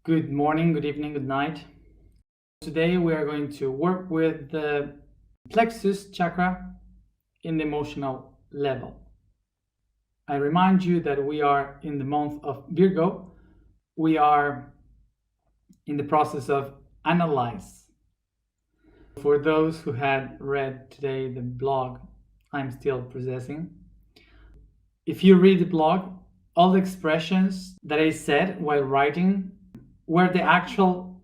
Good morning, good evening, good night. Today we are going to work with the Plexus chakra in the emotional level. I remind you that we are in the month of Virgo. We are in the process of analyze. For those who had read today the blog, I'm still processing. If you read the blog, all the expressions that I said while writing were the actual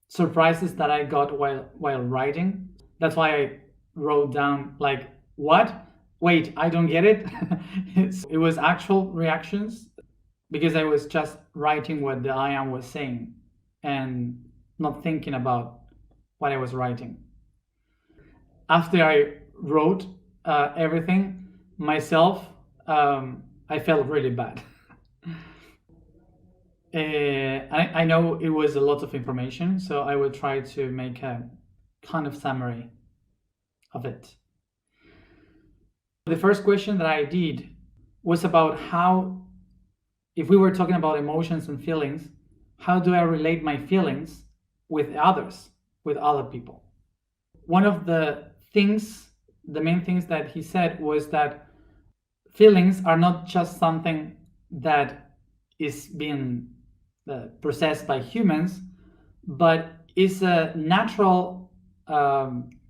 surprises that I got while writing. That's why I wrote down like, what? Wait, I don't get it. It was actual reactions because I was just writing what the I am was saying and not thinking about what I was writing. After I wrote everything myself, I felt really bad. I know it was a lot of information, so I will try to make a kind of summary of it. The first question that I did was about how, if we were talking about emotions and feelings, how do I relate my feelings with others, with other people? One of the main things that he said was that feelings are not just something that is being processed by humans, but is a natural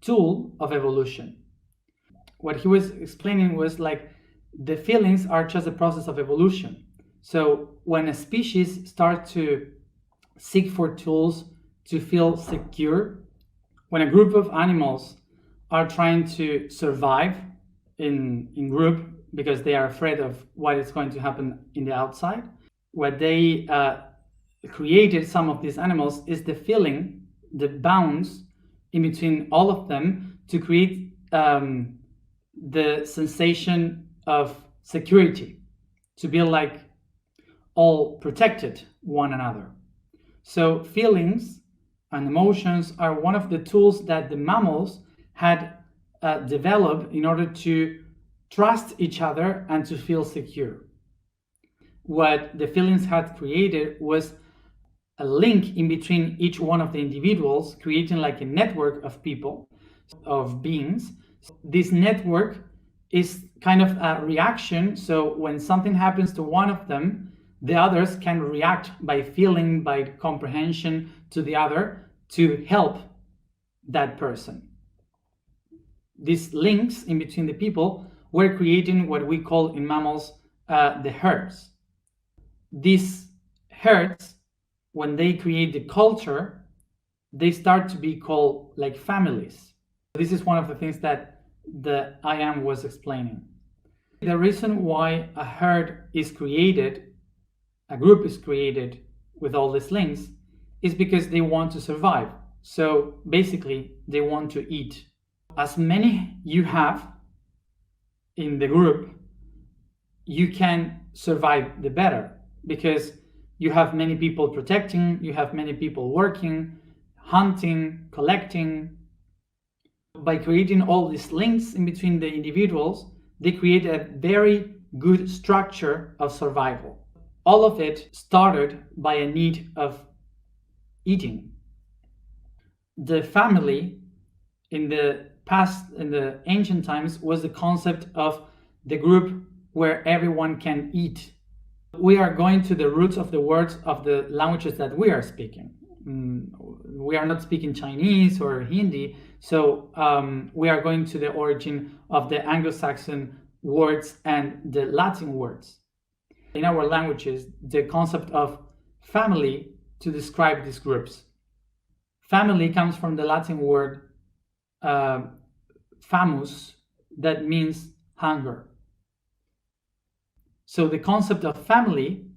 tool of evolution. What he was explaining was like the feelings are just a process of evolution. So when a species starts to seek for tools to feel secure, when a group of animals are trying to survive in group because they are afraid of what is going to happen in the outside, what they created, some of these animals, is the feeling, the bounds in between all of them to create the sensation of security, to be like all protected one another. So feelings and emotions are one of the tools that the mammals had developed in order to trust each other and to feel secure. What the feelings had created was a link in between each one of the individuals, creating like a network of people, of beings. This network is kind of a reaction. So when something happens to one of them, the others can react by feeling, by comprehension to the other to help that person. These links in between the people were creating what we call in mammals the herds. These herds, when they create the culture, they start to be called like families. This is one of the things that the I am was explaining. The reason why a herd is created, a group is created with all these links, is because they want to survive. So basically, they want to eat. As many you have in the group, you can survive the better, because you have many people protecting, you have many people working, hunting, collecting. By creating all these links in between the individuals, they create a very good structure of survival. All of it started by a need of eating. The family in the past, in the ancient times, was the concept of the group where everyone can eat. We are going to the roots of the words of the languages that we are speaking. We are not speaking Chinese or Hindi, so we are going to the origin of the Anglo-Saxon words and the Latin words. In our languages, the concept of family to describe these groups. Family comes from the Latin word famus, that means hunger. So the concept of family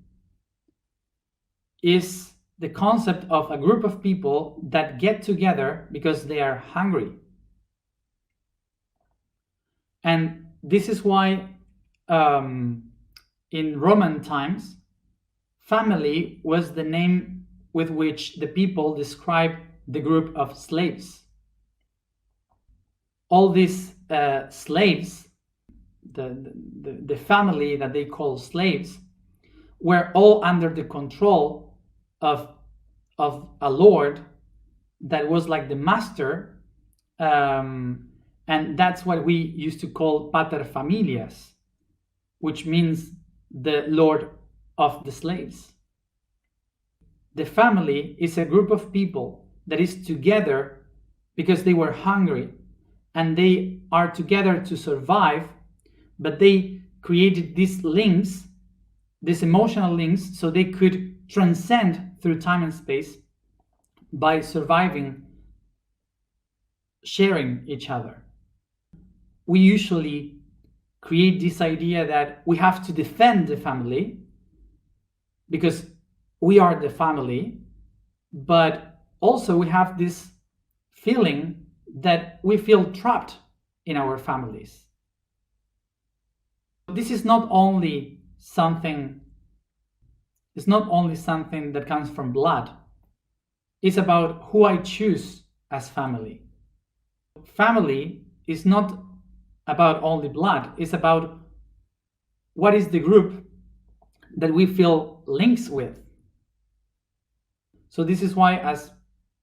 is the concept of a group of people that get together because they are hungry. And this is why in Roman times, family was the name with which the people described the group of slaves. All these slaves, the family that they call slaves, were all under the control of of a lord that was like the master, and that's what we used to call pater familias, which means the lord of the slaves. The family is a group of people that is together because they were hungry and they are together to survive, but they created these links, these emotional links, so they could transcend through time and space by surviving, sharing each other. We usually create this idea that we have to defend the family because we are the family, but also we have this feeling that we feel trapped in our families. This is not only something that comes from blood. It's about who I choose as family. Family is not about only blood. It's about what is the group that we feel links with. So this is why as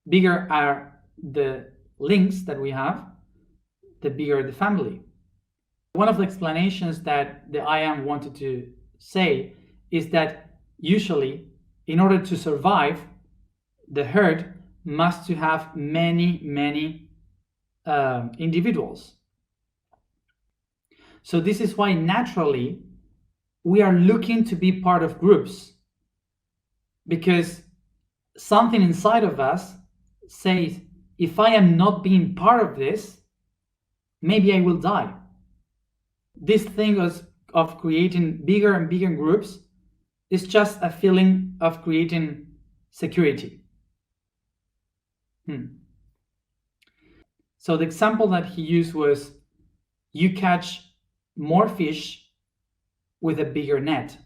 bigger are the links that we have, the bigger the family. One of the explanations that the I Am wanted to say is that usually, in order to survive, the herd must to have many individuals. So this is why naturally we are looking to be part of groups, because something inside of us says, if I am not being part of this, maybe I will die. This thing of creating bigger and bigger groups is just a feeling of creating security. So the example that he used was, you catch more fish with a bigger net.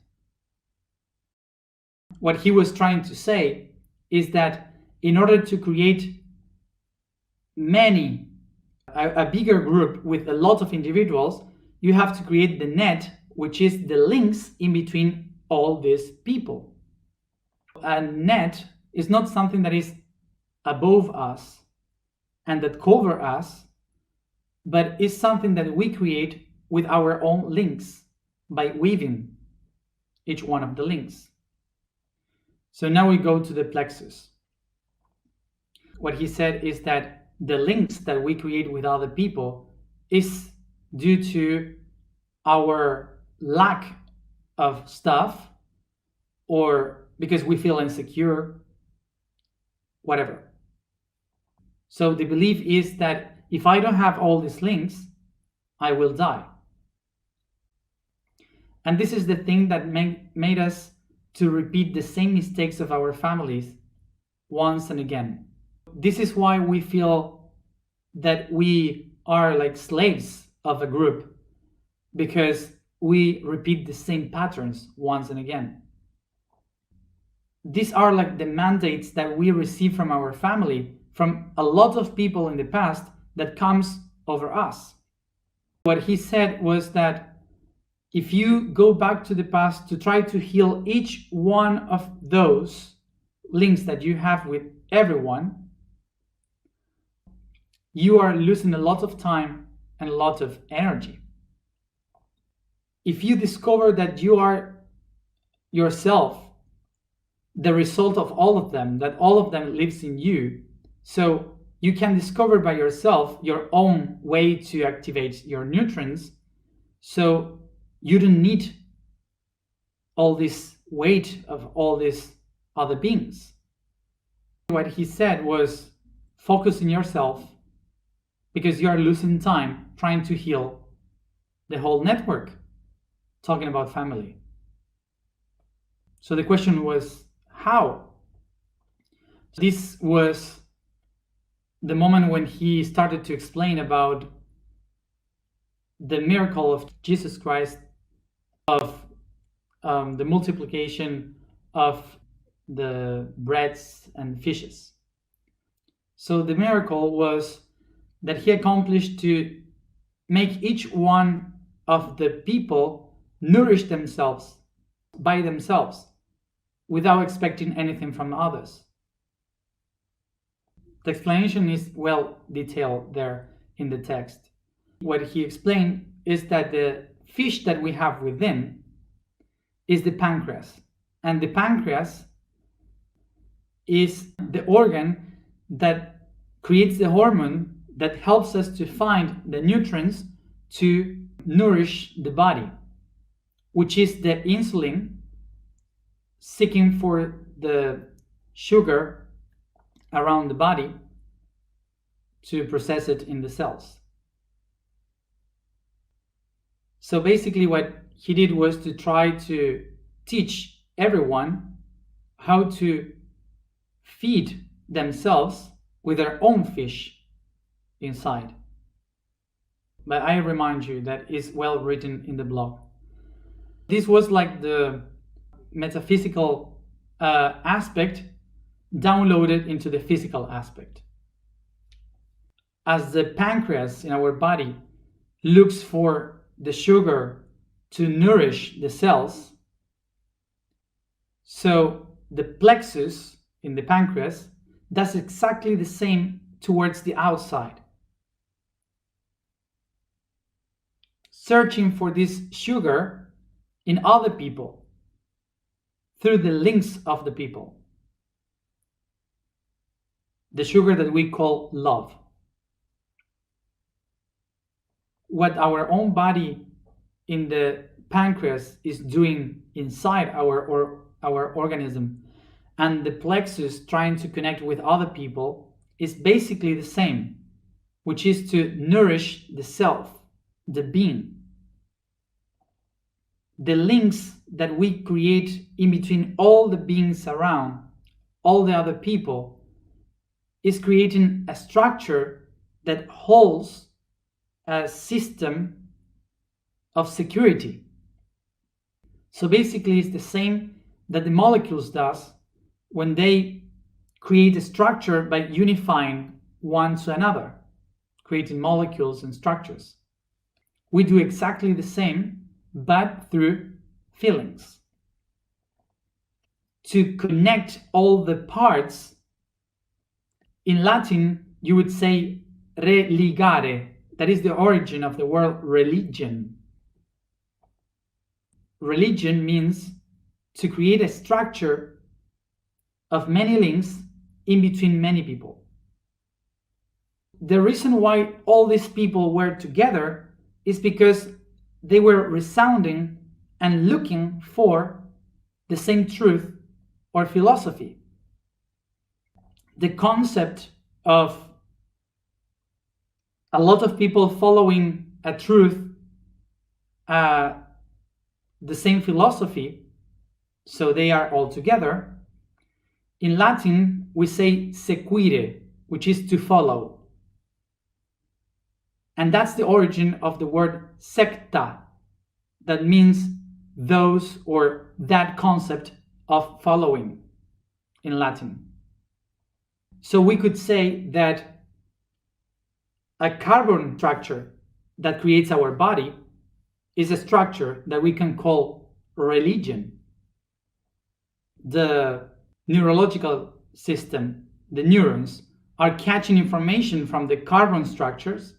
What he was trying to say is that in order to create a bigger group with a lot of individuals, you have to create the net, which is the links in between all these people. A net is not something that is above us and that cover us, but is something that we create with our own links by weaving each one of the links. So now we go to the plexus. What he said is that the links that we create with other people is due to our lack of stuff, or because we feel insecure, whatever. So the belief is that if I don't have all these links, I will die. And this is the thing that made us to repeat the same mistakes of our families once and again. This is why we feel that we are like slaves of a group, because we repeat the same patterns once and again. These are like the mandates that we receive from our family, from a lot of people in the past, that comes over us. What he said was that if you go back to the past to try to heal each one of those links that you have with everyone, you are losing a lot of time and a lot of energy. If you discover that you are yourself the result of all of them, that all of them lives in you, so you can discover by yourself your own way to activate your nutrients, so you don't need all this weight of all these other beings. What he said was, focus on yourself, because you are losing time trying to heal the whole network, talking about family. So the question was, how? This was the moment when he started to explain about the miracle of Jesus Christ, of the multiplication of the breads and fishes. So the miracle was that he accomplished to make each one of the people nourish themselves by themselves without expecting anything from others. The explanation is well detailed there in the text. What he explained is that the fish that we have within is the pancreas. And the pancreas is the organ that creates the hormone that helps us to find the nutrients to nourish the body, which is the insulin seeking for the sugar around the body to process it in the cells. So basically what he did was to try to teach everyone how to feed themselves with their own fish inside. But I remind you that is well written in the blog. This was like the metaphysical aspect downloaded into the physical aspect. As the pancreas in our body looks for the sugar to nourish the cells, so the plexus in the pancreas does exactly the same towards the outside, searching for this sugar in other people through the links of the people, the sugar that we call love. What our own body in the pancreas is doing inside our organism, and the plexus trying to connect with other people, is basically the same, which is to nourish the self, the being. The links that we create in between all the beings around, all the other people, is creating a structure that holds a system of security. So basically it's the same that the molecules does when they create a structure by unifying one to another, creating molecules and structures. We do exactly the same, but through feelings. To connect all the parts, in Latin you would say religare. That is the origin of the word religion. Religion means to create a structure of many links in between many people. The reason why all these people were together is because they were resounding and looking for the same truth or philosophy. The concept of a lot of people following a truth, the same philosophy, so they are all together. In Latin, we say seguire, which is to follow. And that's the origin of the word secta, that means those or that concept of following in Latin. So we could say that a carbon structure that creates our body is a structure that we can call religion. The neurological system, the neurons, are catching information from the carbon structures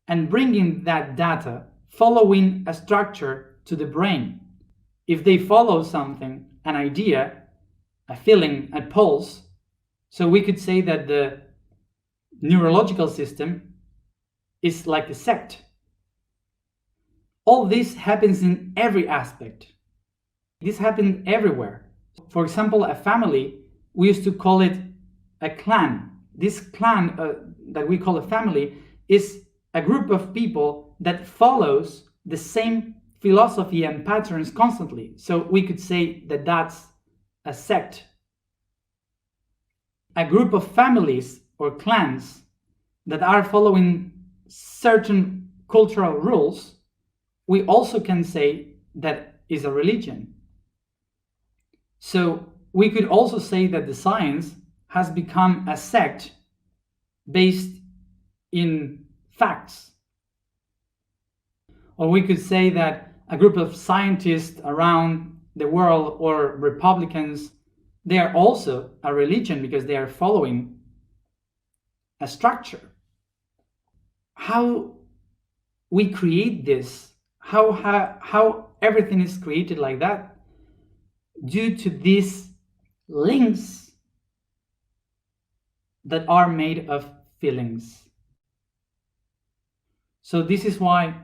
and bringing that data, following a structure to the brain. If they follow something, an idea, a feeling, a pulse, so we could say that the neurological system is like a sect. All this happens in every aspect. This happens everywhere. For example, a family, we used to call it a clan. This clan that we call a family is a group of people that follows the same philosophy and patterns constantly. So we could say that that's a sect. A group of families or clans that are following certain cultural rules, we also can say that is a religion. So we could also say that the science has become a sect based in facts. Or we could say that a group of scientists around the world, or Republicans, they are also a religion because they are following a structure. How we create this, how everything is created like that, due to these links that are made of feelings. So this is why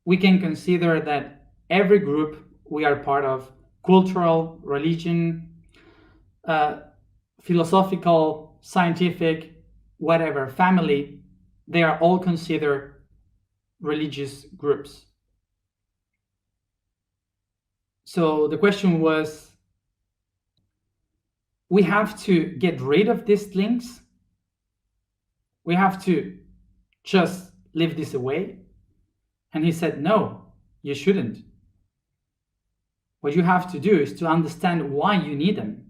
we can consider that every group we are part of, cultural, religion, philosophical, scientific, whatever, family, they are all considered religious groups. So the question was, we have to get rid of these links? We have to just leave this away? And he said, no, you shouldn't. What you have to do is to understand why you need them.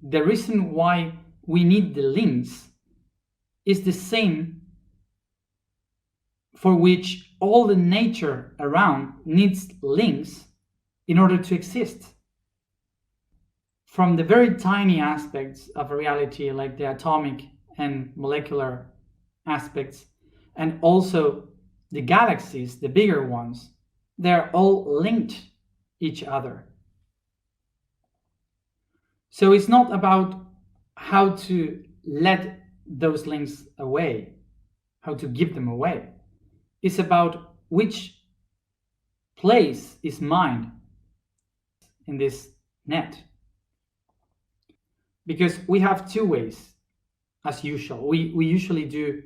The reason why we need the links is the same for which all the nature around needs links in order to exist. From the very tiny aspects of reality, like the atomic and molecular aspects, and also the galaxies, the bigger ones, they're all linked each other. So it's not about how to let those links away, how to give them away. It's about which place is mine in this net. Because we have two ways, as usual. We usually do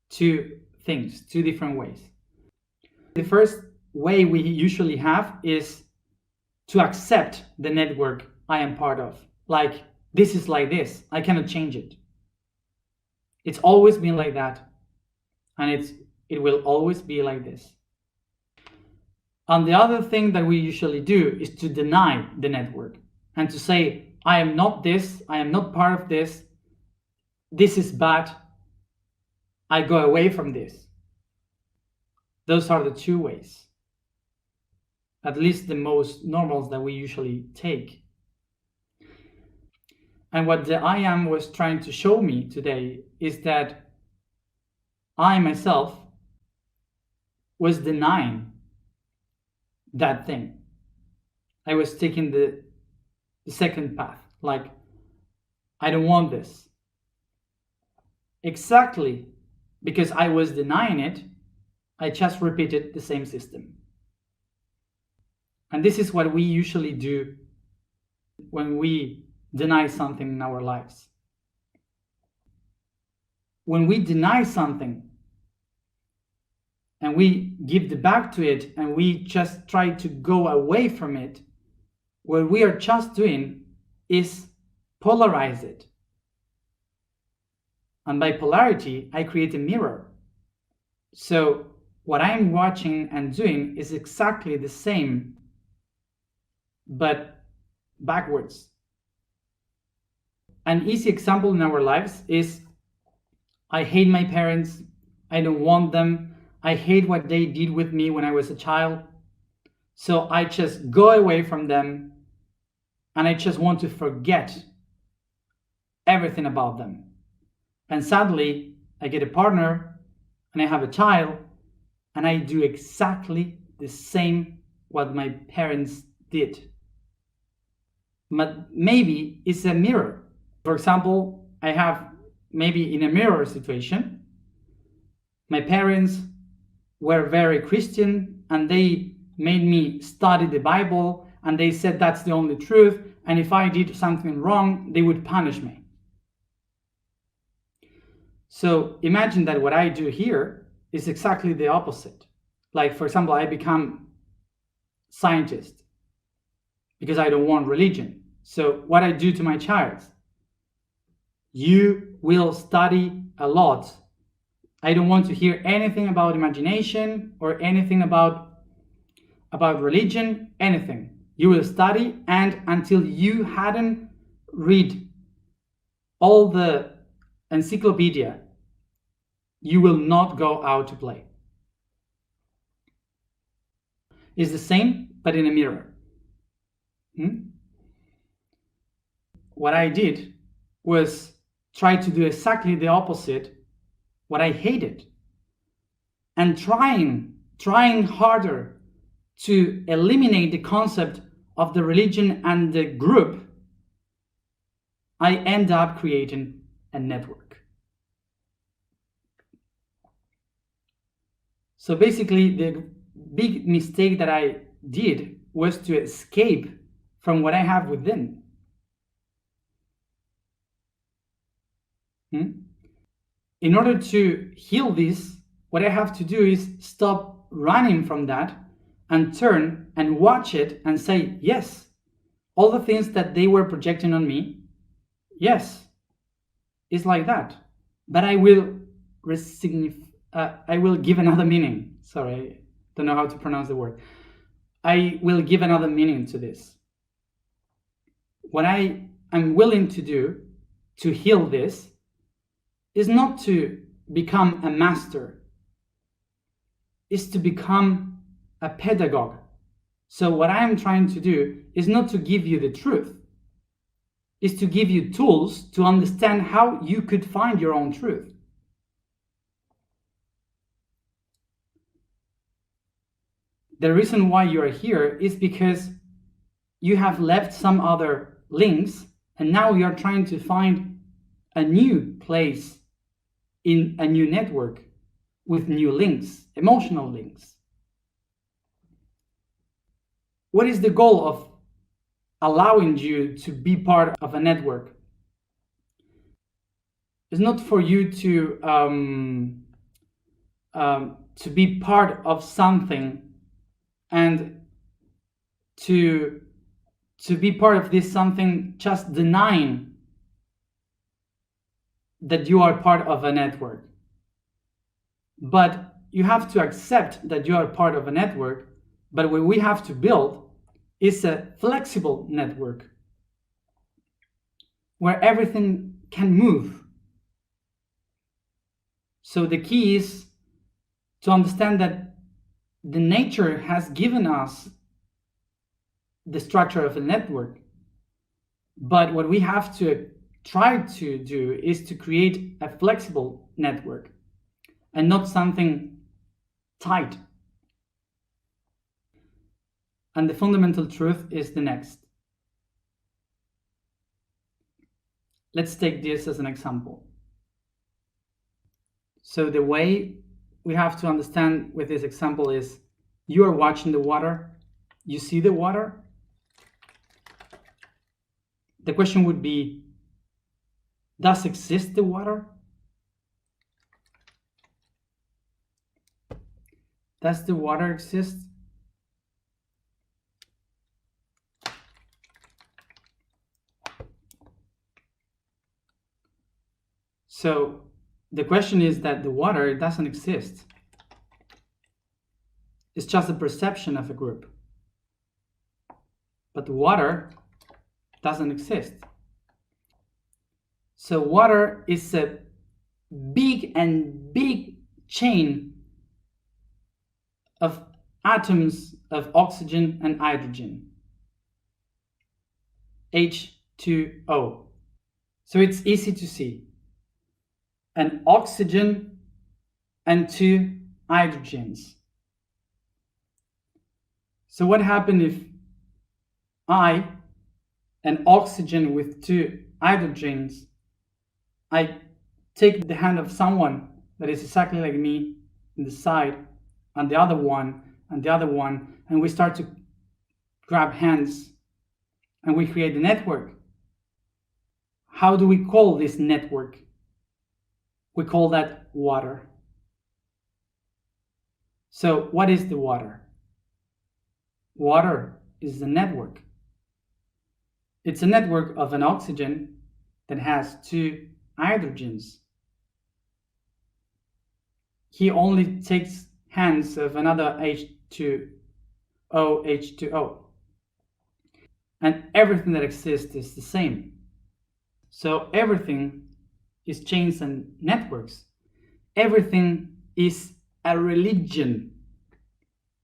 two things, two different ways. The first way we usually have is to accept the network I am part of. Like, this is like this, I cannot change it. It's always been like that, and it will always be like this. And the other thing that we usually do is to deny the network and to say, I am not this, I am not part of this, this is bad, I go away from this. Those are the two ways, at least the most normals that we usually take. And what the I am was trying to show me today is that I myself was denying that thing. I was taking the second path, like, I don't want this. Exactly because I was denying it, I just repeated the same system. And this is what we usually do when we deny something in our lives. When we deny something and we give the back to it and we just try to go away from it, what we are just doing is polarize it. And by polarity, I create a mirror. So what I'm watching and doing is exactly the same, but backwards. An easy example in our lives is, I hate my parents, I don't want them, I hate what they did with me when I was a child, so I just go away from them and I just want to forget everything about them. And suddenly I get a partner and I have a child and I do exactly the same what my parents did. But maybe it's a mirror. For example, I have maybe in a mirror situation, my parents were very Christian and they made me study the Bible and they said that's the only truth, and if I did something wrong, they would punish me. So imagine that what I do here is exactly the opposite. Like, for example, I become scientist because I don't want religion. So what I do to my child, you will study a lot. I don't want to hear anything about imagination or anything about religion, anything. You will study, and until you hadn't read all the encyclopedia, you will not go out to play. It's the same, but in a mirror. What I did was tried to do exactly the opposite, what I hated, and trying harder to eliminate the concept of the religion and the group, I end up creating a network. So basically, the big mistake that I did was to escape from what I have within. In order to heal this, what I have to do is stop running from that and turn and watch it and say, yes, all the things that they were projecting on me, yes, it's like that. But I will give another meaning. Sorry, I don't know how to pronounce the word. I will give another meaning to this. What I am willing to do to heal this is not to become a master, is to become a pedagogue. So what I am trying to do is not to give you the truth, is to give you tools to understand how you could find your own truth. The reason why you are here is because you have left some other links and now you are trying to find a new place in a new network with new links, emotional links. What is the goal of allowing you to be part of a network? It's not for you to be part of something and to be part of this something just denying that you are part of a network. But you have to accept that you are part of a network, but what we have to build is a flexible network where everything can move. So the key is to understand that the nature has given us the structure of a network, but what we have to try to do is to create a flexible network and not something tight. And the fundamental truth is the next. Let's take this as an example. So the way we have to understand with this example is you are watching the water, you see the water. The question would be, does exist the water? Does the water exist? So the question is that the water doesn't exist. It's just a perception of a group. But the water doesn't exist. So water is a big chain of atoms of oxygen and hydrogen. H2O. So it's easy to see. An oxygen and two hydrogens. So what happens if an oxygen with two hydrogens, I take the hand of someone that is exactly like me in the side, and the other one, and we start to grab hands, and we create a network. How do we call this network? We call that water. So what is the water? Water is the network. It's a network of an oxygen that has two hydrogens. He only takes hands of another H2O. And everything that exists is the same. So everything is chains and networks. Everything is a religion.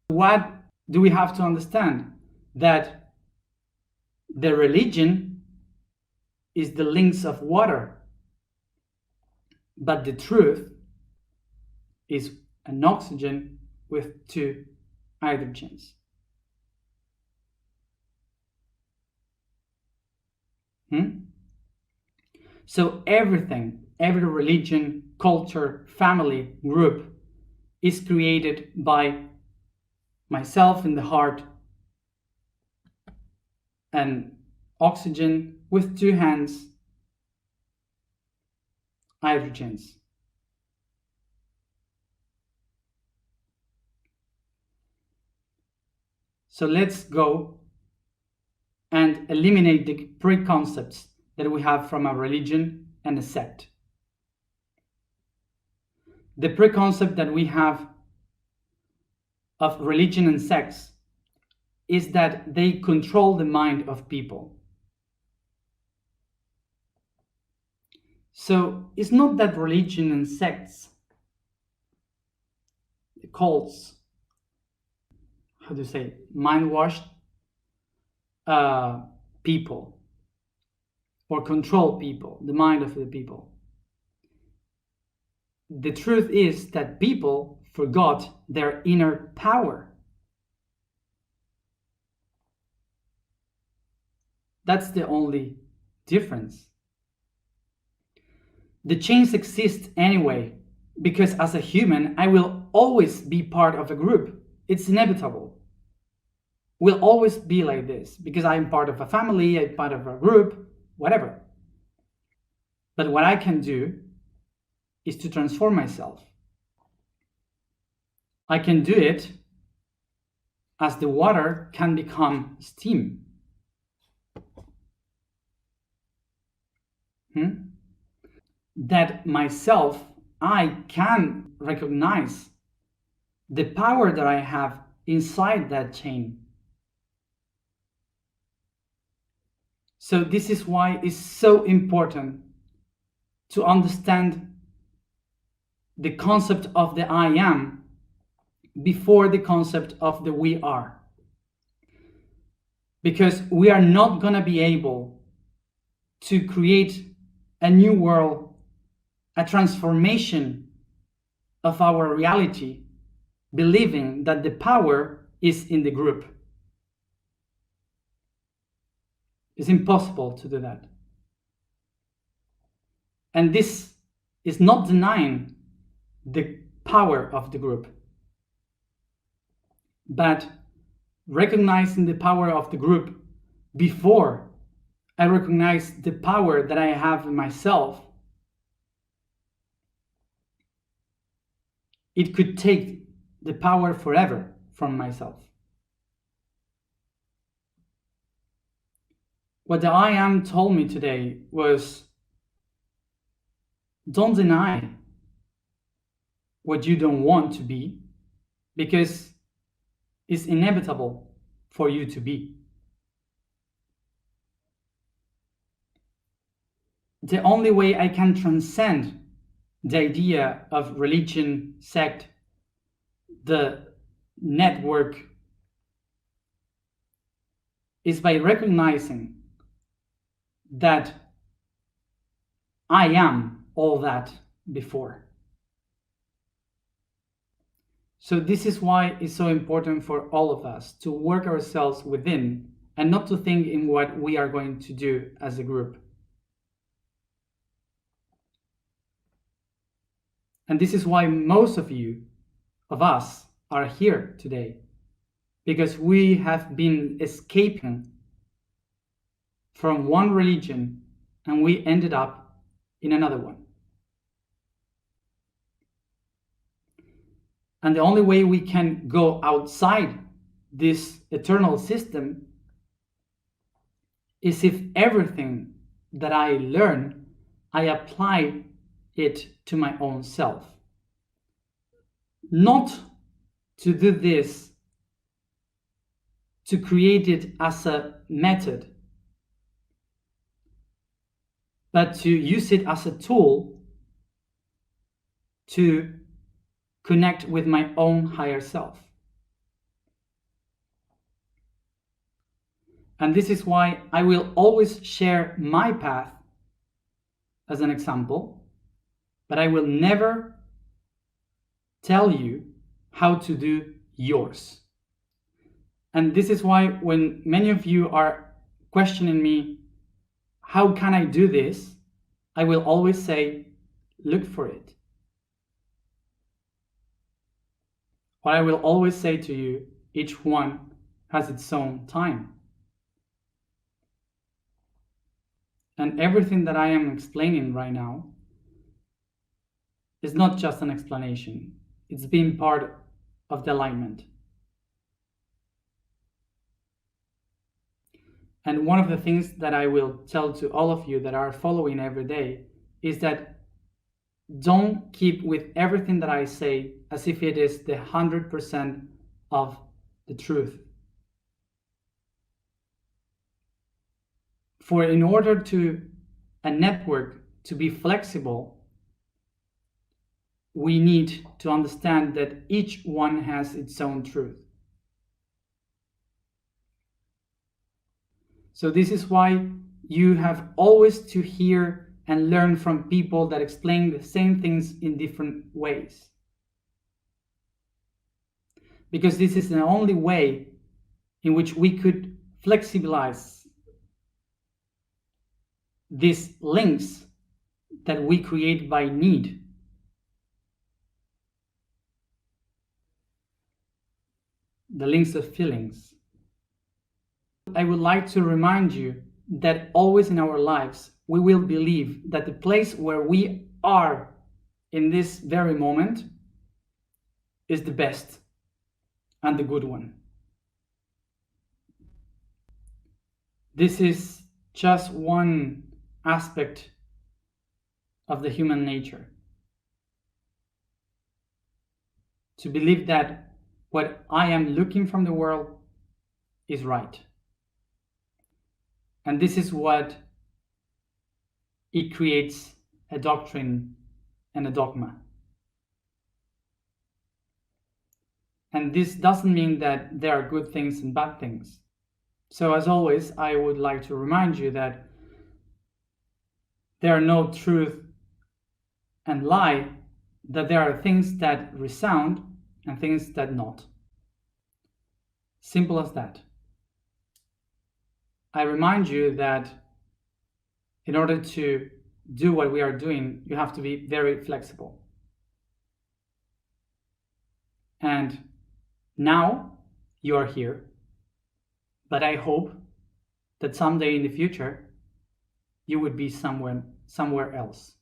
What do we have to understand? That the religion is the links of water. But the truth is an oxygen with two hydrogens. So everything, every religion, culture, family, group is created by myself in the heart and oxygen with two hands, hydrogens. So let's go and eliminate the preconcepts that we have from a religion and a sect. The preconcept that we have of religion and sects is that they control the mind of people. So it's not that religion and sects, the cults, how to say, mind-washed people or control people, the mind of the people. The truth is that people forgot their inner power. That's the only difference. The change exists anyway, because as a human, I will always be part of a group. It's inevitable. Will always be like this, because I'm part of a family, I'm part of a group, whatever. But what I can do is to transform myself. I can do it as the water can become steam. That myself, I can recognize the power that I have inside that chain. So this is why it's so important to understand the concept of the I am before the concept of the we are. Because we are not going to be able to create a new world, a transformation of our reality, believing that the power is in the group. It's impossible to do that. And this is not denying the power of the group, but recognizing the power of the group before I recognize the power that I have in myself. It could take the power forever from myself. What the I am told me today was, don't deny what you don't want to be, because it's inevitable for you to be. The only way I can transcend the idea of religion, sect, the network, is by recognizing that I am all that before. So this is why it's so important for all of us to work ourselves within and not to think in what we are going to do as a group. And this is why most of us are here today, because we have been escaping from one religion and we ended up in another one. And the only way we can go outside this eternal system is if everything that I learn, I apply it to my own self. Not to do this to create it as a method, but to use it as a tool to connect with my own higher self. And this is why I will always share my path as an example, but I will never tell you how to do yours. And this is why when many of you are questioning me, how can I do this? I will always say, look for it. But I will always say to you, each one has its own time. And everything that I am explaining right now is not just an explanation. It's being part of the alignment. And one of the things that I will tell to all of you that are following every day is that don't keep with everything that I say as if it is the 100% of the truth. For in order to a network to be flexible, we need to understand that each one has its own truth. So this is why you have always to hear and learn from people that explain the same things in different ways. Because this is the only way in which we could flexibilize these links that we create by need. The links of feelings. I would like to remind you that always in our lives, we will believe that the place where we are in this very moment is the best and the good one. This is just one aspect of the human nature. To believe that what I am looking from the world is right. And this is what it creates a doctrine and a dogma. And this doesn't mean that there are good things and bad things. So as always, I would like to remind you that there are no truth and lie, that there are things that resound and things that not. Simple as that. I remind you that in order to do what we are doing, you have to be very flexible. And now you are here, but I hope that someday in the future you would be somewhere else.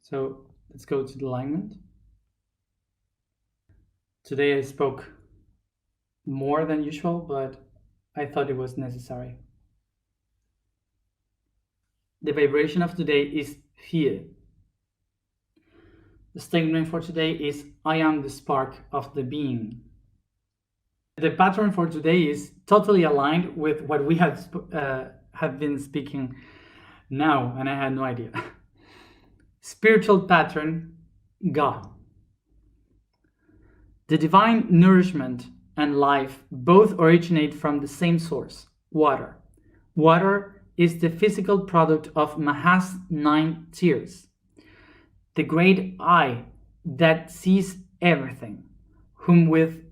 So let's go to the alignment. Today I spoke more than usual, but I thought it was necessary. The vibration of today is fear. The statement for today is, I am the spark of the being. The pattern for today is totally aligned with what we have been speaking now, and I had no idea. Spiritual pattern, God. The divine nourishment and life both originate from the same source, water. Water is the physical product of Maha's 9 tears, the great I that sees everything, whom with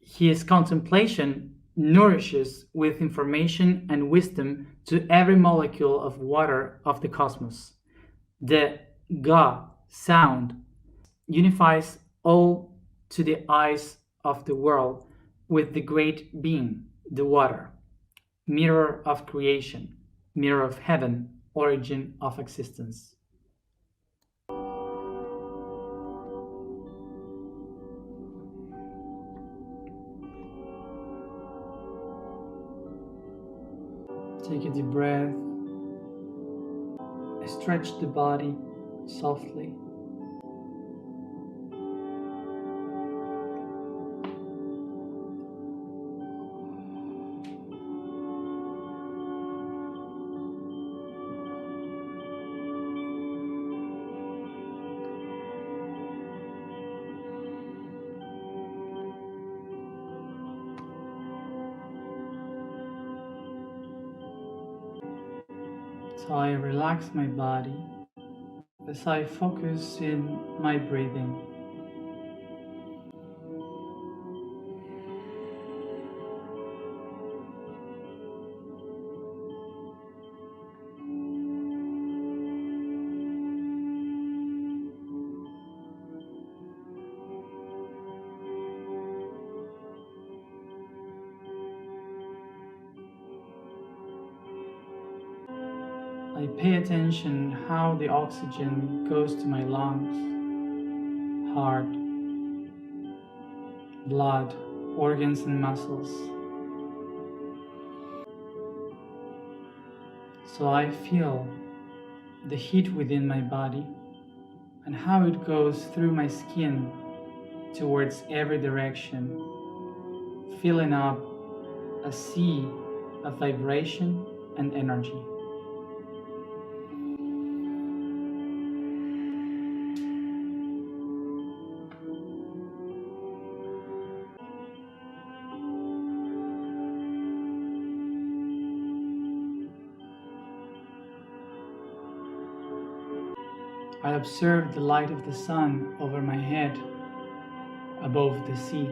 his contemplation nourishes with information and wisdom to every molecule of water of the cosmos. The Ga sound unifies all to the eyes of the world with the great being, the water, mirror of creation, mirror of heaven, origin of existence. Take a deep breath. Stretch the body softly. So I relax my body as I focus in my breathing. I pay attention how the oxygen goes to my lungs, heart, blood, organs and muscles. So I feel the heat within my body and how it goes through my skin towards every direction, filling up a sea of vibration and energy. I observe the light of the sun over my head, above the sea.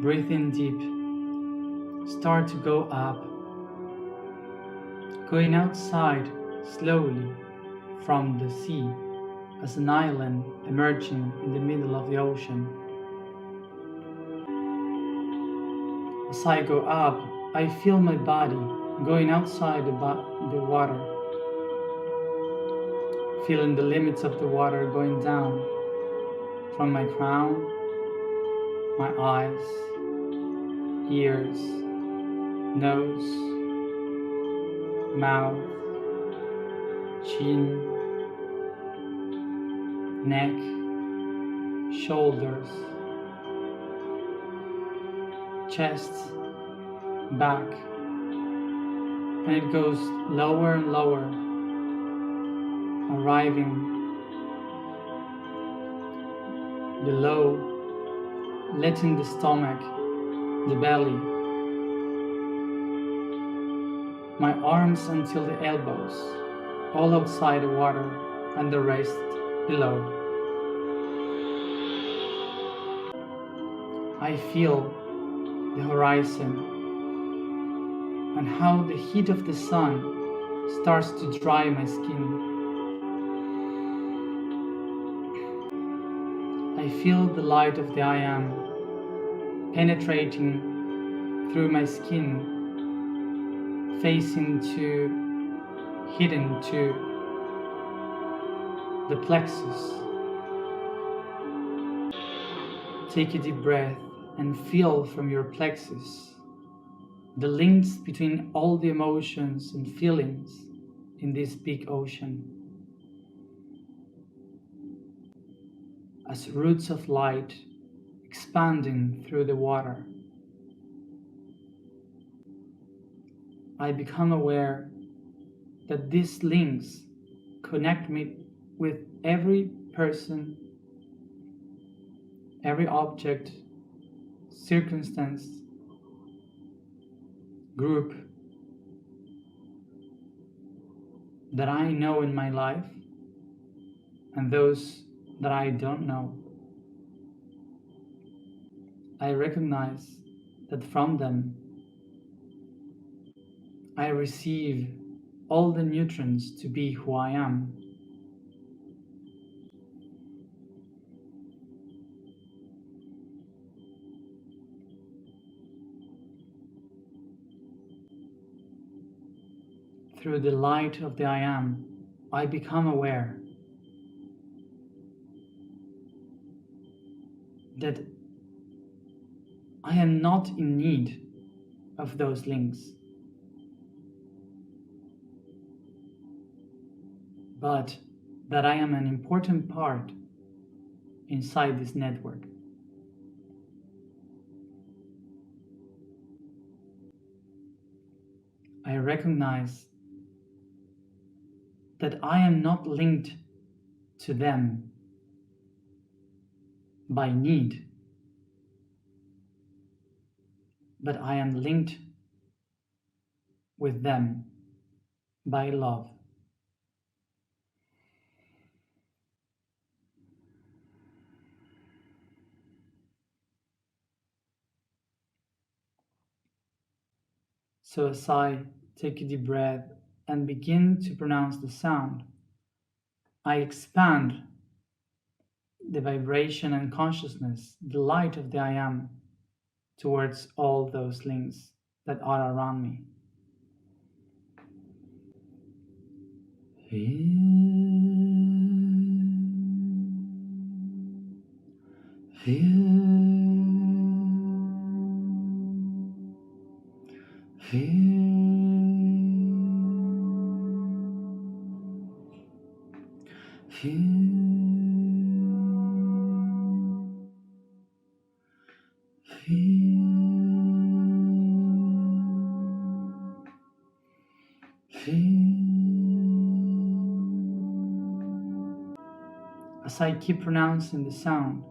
Breathe in deep, start to go up, going outside slowly from the sea as an island emerging in the middle of the ocean. As I go up, I feel my body going outside the water, feeling the limits of the water going down from my crown, my eyes, ears, nose, mouth, chin, neck, shoulders, chest, back, and it goes lower and lower, arriving below, letting the stomach, the belly, my arms until the elbows, all outside the water, and the rest below. I feel the horizon and how the heat of the sun starts to dry my skin. I feel the light of the I Am penetrating through my skin, facing to, hidden to the plexus. Take a deep breath and feel from your plexus the links between all the emotions and feelings in this big ocean. As roots of light expanding through the water, I become aware that these links connect me with every person, every object, circumstance, group that I know in my life and those that I don't know. I recognize that from them I receive all the nutrients to be who I am. Through the light of the I Am, I become aware that I am not in need of those links, but that I am an important part inside this network. I recognize that I am not linked to them by need, but I am linked with them by love. So as I take a deep breath and begin to pronounce the sound, I expand the vibration and consciousness, the light of the I Am, towards all those links that are around me. As I keep pronouncing the sound,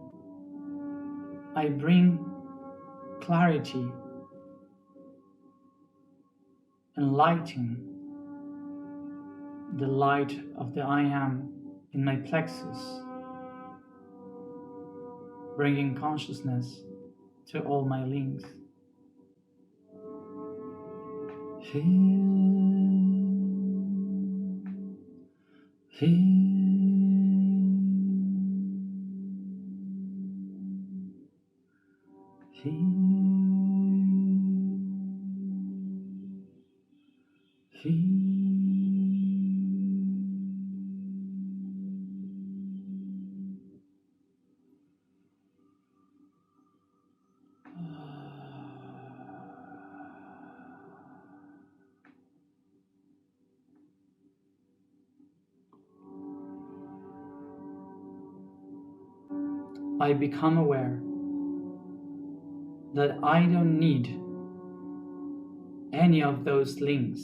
I bring clarity and lighting the light of the I Am in my plexus, bringing consciousness to all my links. I become aware that I don't need any of those links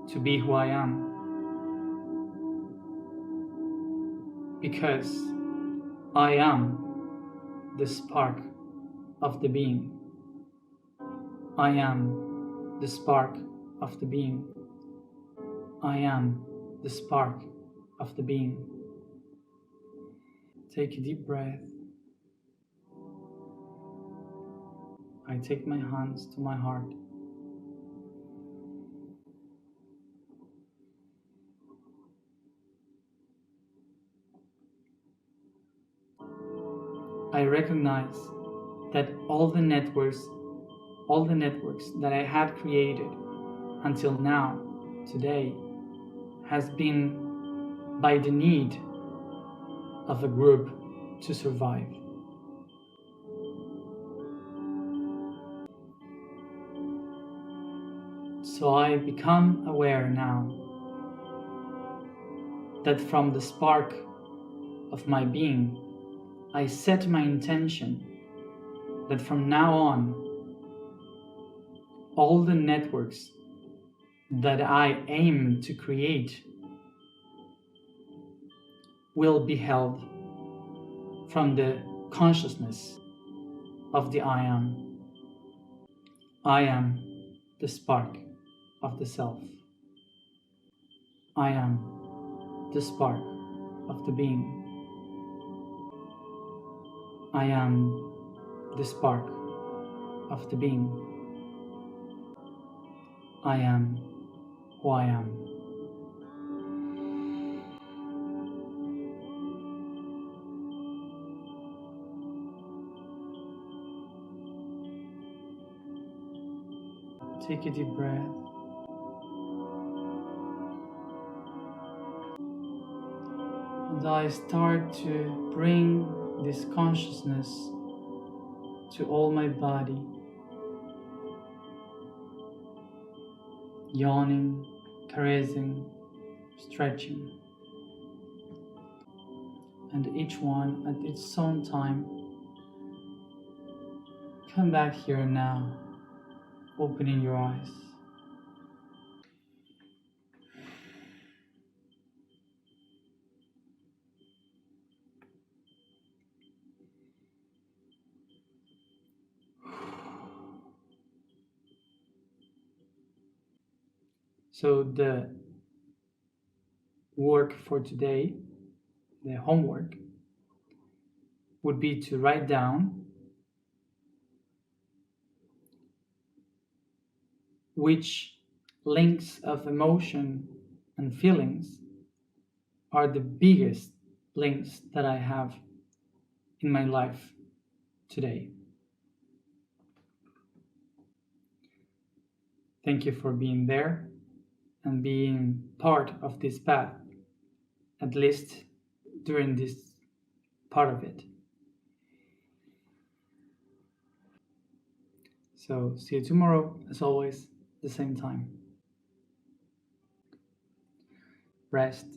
to be who I am, because I am the spark of the being. I am the spark of the being. I am the spark of the being. Take a deep breath. I take my hands to my heart. I recognize that all the networks that I had created until now, today, has been by the need of a group to survive. So I become aware now that from the spark of my being, I set my intention that from now on, all the networks that I aim to create will be held from the consciousness of the I Am. I am the spark of the self. I am the spark of the being. I am the spark of the being. I am who I am. Take a deep breath. And I start to bring this consciousness to all my body. Yawning, caressing, stretching. And each one at its own time. Come back here now, opening your eyes. So the work for today, the homework, would be to write down which links of emotion and feelings are the biggest links that I have in my life today. Thank you for being there and being part of this path, at least during this part of it. So see you tomorrow, as always, the same time. Rest.